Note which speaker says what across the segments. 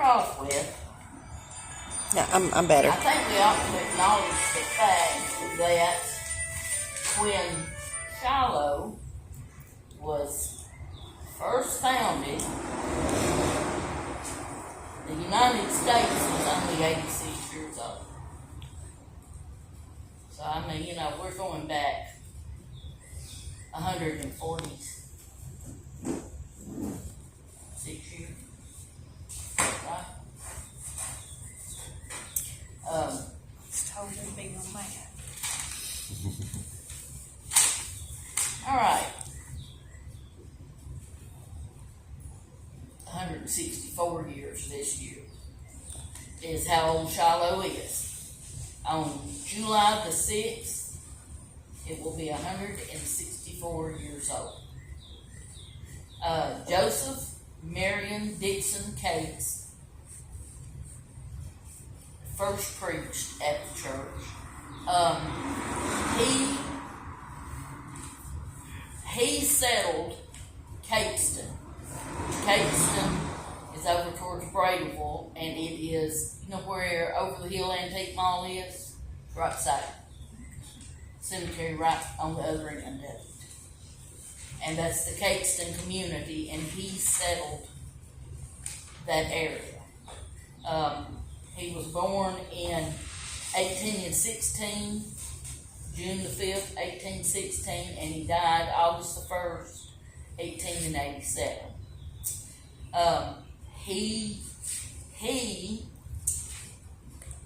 Speaker 1: off with,
Speaker 2: Yeah, I'm better.
Speaker 1: I think we ought to acknowledge the fact that when Shiloh was first founded, the United States was only 86 years old. So, I mean, you know, we're going back 146 years. Right?
Speaker 3: It's totally big on that.
Speaker 1: All right. 164 years this year is how old Shiloh is. On July the 6th, it will be 164 years old. Joseph Marion Dixon Cates first preached at the church. He settled Cateston. Cateston is over towards Bradeville, and it is, you know where Over the Hill Antique Mall is? Right side. Cemetery right on the other end of it. And that's the Cateston community, and he settled that area. He was born in 1816, June the 5th, 1816, and he died August the 1st, 1887. He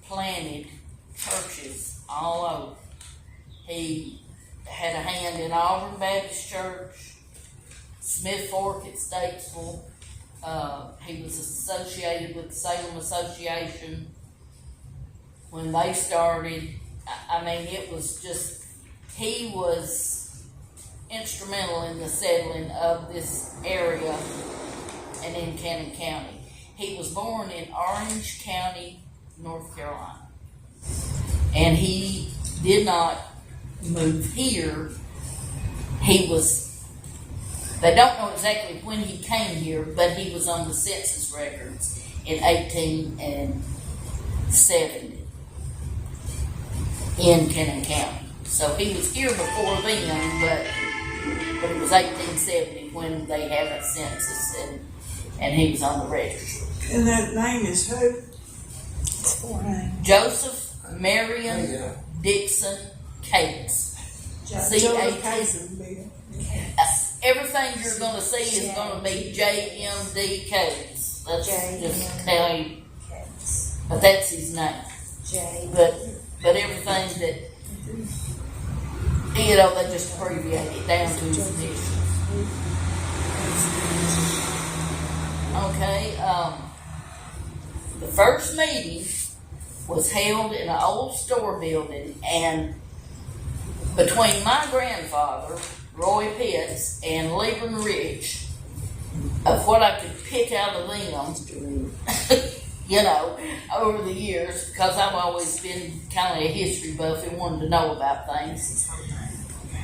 Speaker 1: planted churches all over. He had a hand in Auburn Baptist Church, Smith Fork at Statesville. He was associated with the Salem Association when they started. I mean, it was just, he was instrumental in the settling of this area and in Cannon County. He was born in Orange County, North Carolina. And he did not move here. They don't know exactly when he came here, but he was on the census records in 1870 in Cannon County. So he was here before then, but it was 1870 when they had a census, and he was on the registry.
Speaker 4: And that name is who?
Speaker 1: Joseph Marion Dixon Cates. C-A-T. Everything you're going to see is going to be J-M-D Cates. That's just how he, but that's his name. But everything that, you know, they just abbreviate it down to his initials. Okay, the first meeting was held in an old store building, and between my grandfather, Roy Pitts, and Lieberman Rich, of what I could pick out of them, you know, over the years, because I've always been kind of a history buff and wanted to know about things.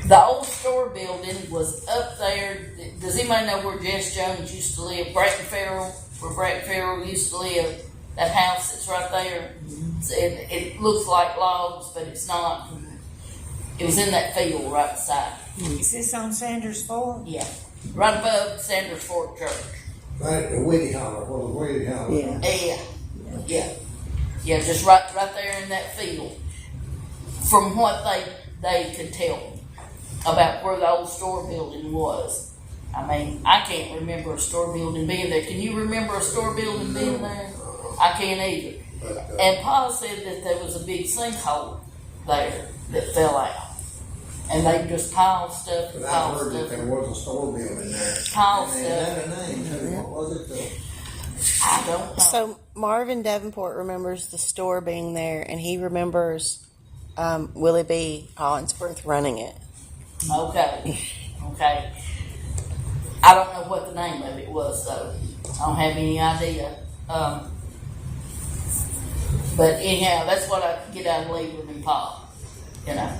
Speaker 1: The old store building was up there. Does anybody know where Jess Jones used to live? Bratton Farrell, where Bratton Farrell used to live. That house that's right there. It looks like logs, but it's not. It was in that field right beside.
Speaker 3: Is this on Sanders Fork?
Speaker 1: Yeah. Right above Sanders Fork Church.
Speaker 5: Right, the Weedy Holler, well, the Weedy Holler.
Speaker 1: Yeah, just right there in that field. From what they could tell me about where the old store building was. I mean, I can't remember a store building being there. Can you remember a store building being there? I can't either. And Paul said that there was a big sinkhole there that fell out. And they just piled stuff and
Speaker 5: But I
Speaker 1: piled
Speaker 5: heard that
Speaker 1: stuff.
Speaker 5: there was a store building there.
Speaker 1: Piled
Speaker 5: And they
Speaker 1: stuff.
Speaker 5: had a name too. What was it though?
Speaker 1: I don't know.
Speaker 2: So Marvin Davenport remembers the store being there, and he remembers Willie B. Hollinsworth running it.
Speaker 1: Okay. I don't know what the name of it was, though. I don't have any idea. But anyhow, that's what I get out of Lieberman and Paul. You know.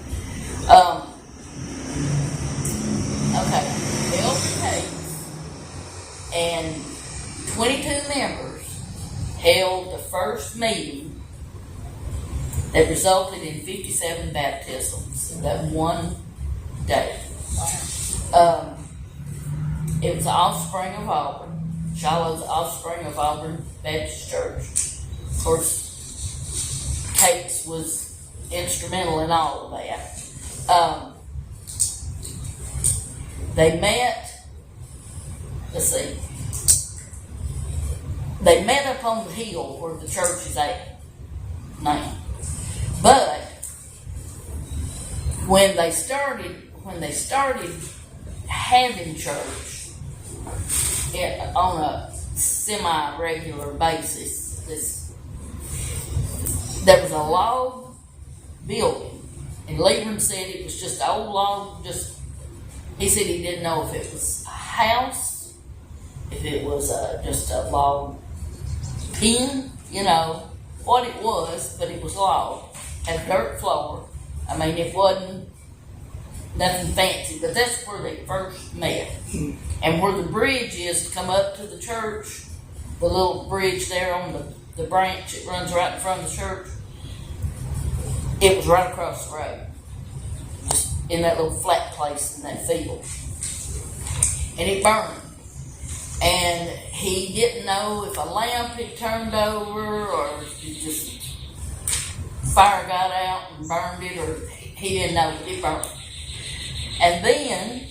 Speaker 1: Okay. Elder Cates and 22 members held the first meeting that resulted in 57 baptisms in that one day. It was the offspring of Auburn. Shiloh's the offspring of Auburn Baptist Church. Of course, Cates was instrumental in all of that. They met, they met up on the hill where the church is at now. But when they started having church on a semi-regular basis, there was a log building, and Lieberman said it was just an old log. He said he didn't know if it was a house, if it was just a log pen, what it was, but it was log. Had a dirt floor. I mean, it wasn't nothing fancy, but that's where they first met. And where the bridge is to come up to the church, the little bridge there on the branch that runs right in front of the church, it was right across the road. Just in that little flat place in that field. And it burned. And he didn't know if a lamp had turned over or if it just fire got out and burned it, or he didn't know it burned. And then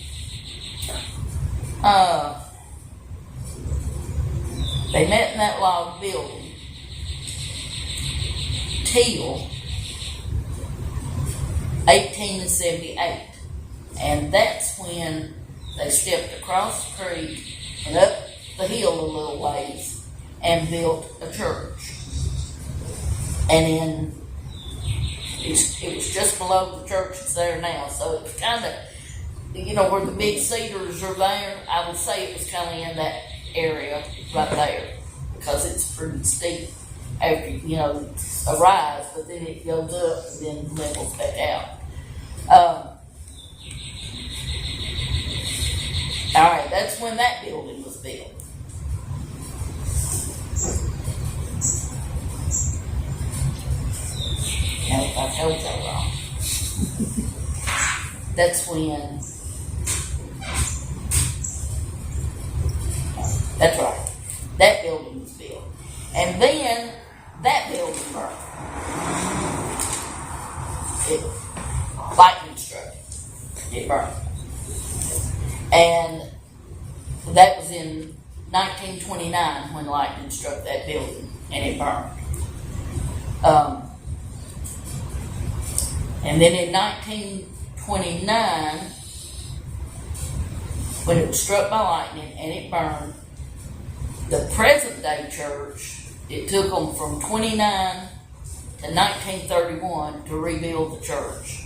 Speaker 1: they met in that log building till 1878. And that's when they stepped across the creek and up the hill a little ways and built a church. And then it was just below the church that's there now. So it was kind of, where the big cedars are there, I would say it was kind of in that area right there, because it's pretty steep after, it's a rise, but then it goes up and then levels back out. All right, that's when that building was built. Now, if I told y'all wrong. That's when. That's right. That building was built. And then that building burned. Lightning struck it. It burned. And that was in 1929 when lightning struck that building and it burned. And then in 1929, when it was struck by lightning and it burned, the present day church, it took them from 29 to 1931 to rebuild the church.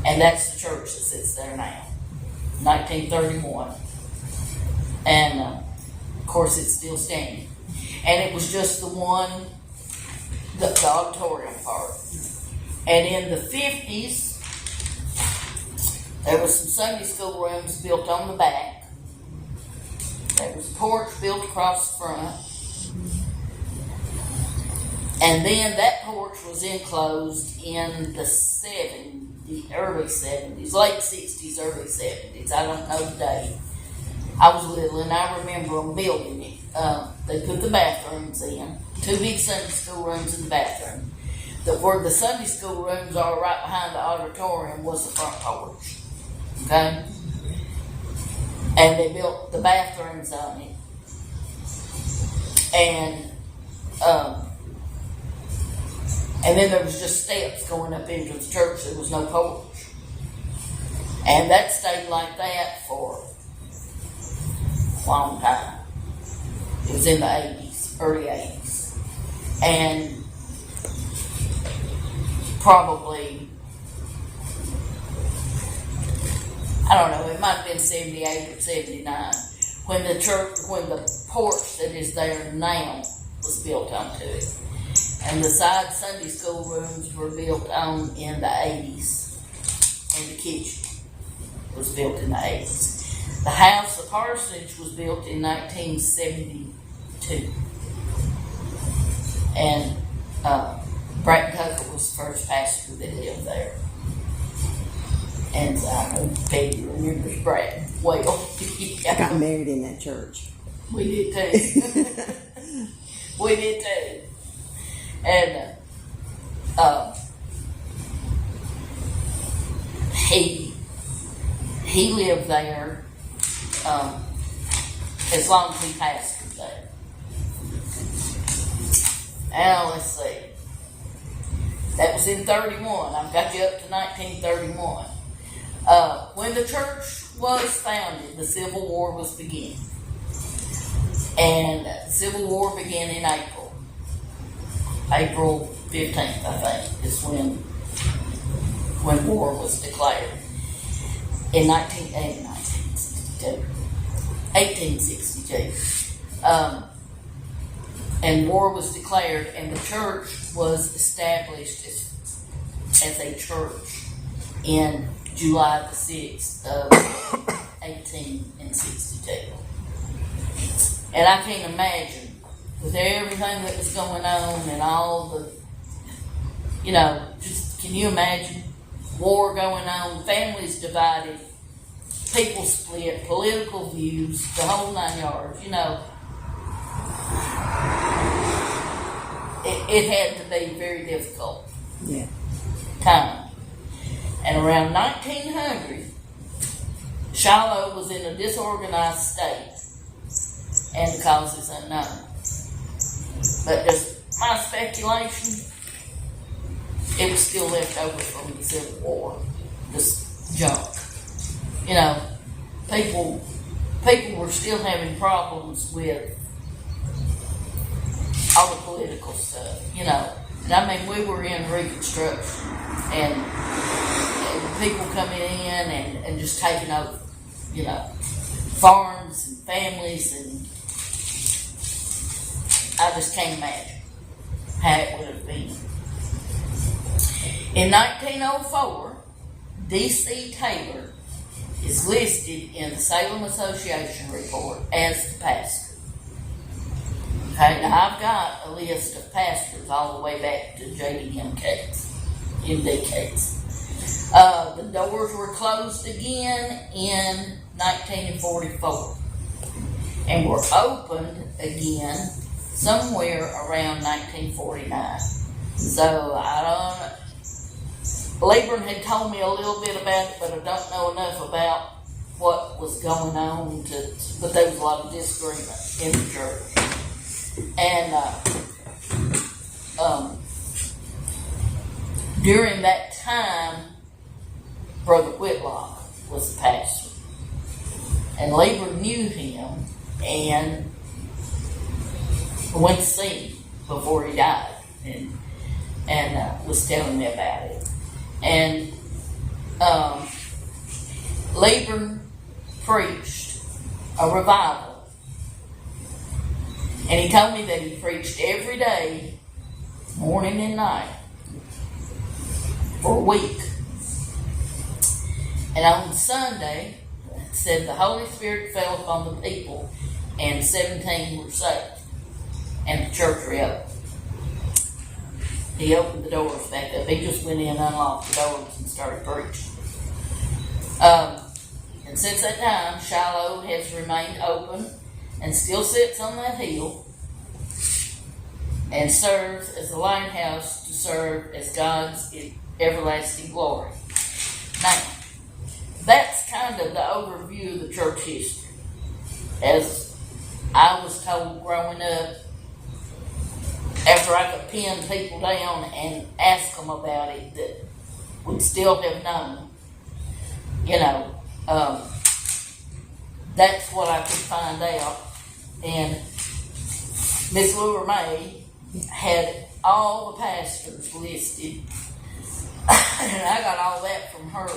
Speaker 1: And that's the church that sits there now, 1931. And of course it's still standing. And it was just the auditorium part. And in the 50s, there was some Sunday school rooms built on the back. There was a porch built across the front. And then that porch was enclosed in the early 70s, late 60s, early 70s. I don't know the date. I was little and I remember them building it. They put the bathrooms in, 2 big Sunday school rooms in the bathroom. Where the Sunday school rooms are right behind the auditorium was the front porch. Okay? And they built the bathrooms on it. And then there was just steps going up into the church. There was no porch. And that stayed like that for a long time. It was in the 80s, early 80s. And probably, I don't know, it might have been 78 or 79 when the porch that is there now was built onto it. And the side Sunday school rooms were built on in the 80s. And the kitchen was built in the 80s. The house, the parsonage, was built in 1972. And Bratton Tucker was the first pastor that lived there. And I know Peggy remembers Bratton well.
Speaker 2: I got married in that church.
Speaker 1: We did too. We did too. And he lived there as long as he pastored there. Now let's see. That was in 31. I've got you up to 1931. When the church was founded, the Civil War was beginning. And the Civil War began in April. April 15th, I think, is when war was declared. In 1862. And war was declared, and the church was established as a church in July the 6th of 1862. And I can't imagine, with everything that was going on and all the, just can you imagine war going on, families divided, people split, political views, the whole 9 yards, It had to be very difficult time. And around 1900, Shiloh was in a disorganized state, and the cause is unknown. But just my speculation, it was still left over from the Civil War, just junk. People were still having problems with all the political stuff, And I mean, we were in Reconstruction, and people coming in and just taking over, farms and families, and I just can't imagine how it would have been. In 1904, D.C. Taylor is listed in the Salem Association report as the pastor. Okay, now I've got a list of pastors all the way back to J.D.M. Cates, M.D. Cates. The doors were closed again in 1944 and were opened again somewhere around 1949. So I don't know. Lebron had told me a little bit about it, but I don't know enough about what was going on but there was a lot of disagreement in the church. And during that time, Brother Whitlock was the pastor. And Lebron knew him and went to see him before he died and was telling me about it. And Lebron preached a revival. And he told me that he preached every day, morning and night, for a week. And on Sunday, it said the Holy Spirit fell upon the people, and 17 were saved. And the church reopened. He opened the doors back up. He just went in, unlocked the doors, and started preaching. And since that time, Shiloh has remained open and still sits on that hill and serves as a lighthouse to serve as God's everlasting glory. Now, that's kind of the overview of the church history. As I was told growing up, after I could pin people down and ask them about it that would still have known, that's what I could find out. And Miss Laura May had all the pastors listed, and I got all that from her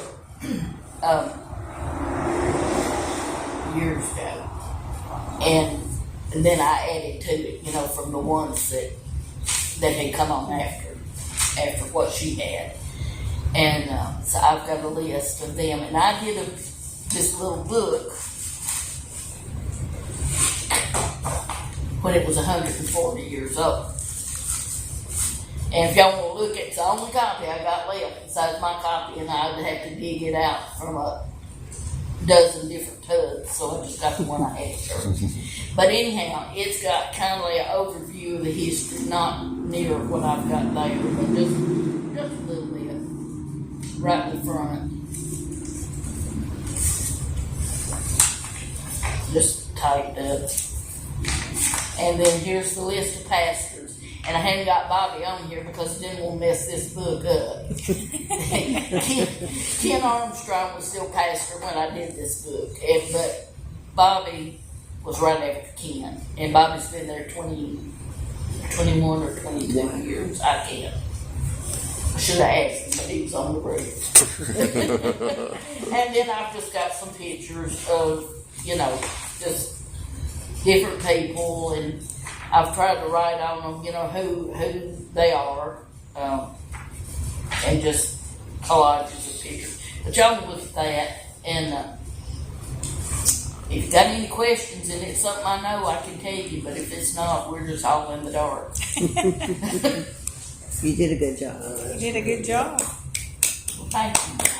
Speaker 1: years ago. And then I added to it, from the ones that had come on after what she had. And so I've got a list of them. And I did this little book when it was 140 years old. And if y'all want to look at, it's the only copy I got left besides my copy, and I'd have to dig it out from a dozen different tubs, so I just got the one I had. But anyhow, it's got kind of like an overview of the history, not near what I've got there, but just a little bit, right in the front. Just typed up. And then here's the list of pastors. And I hadn't got Bobby on here because I didn't want to mess this book up. Ken Armstrong was still pastor when I did this book. But Bobby was right after Ken. And Bobby's been there 21 or 22 years. I can't. I should have asked him, but he was on the road. And then I've just got some pictures of, just different people, and I've tried to write on them, who they are, and just collages of pictures. But y'all can look at that, and if you got any questions and it's something I know, I can tell you, but if it's not, we're just all in the dark.
Speaker 2: You did a good job.
Speaker 3: You did a good job.
Speaker 1: Well, thank you.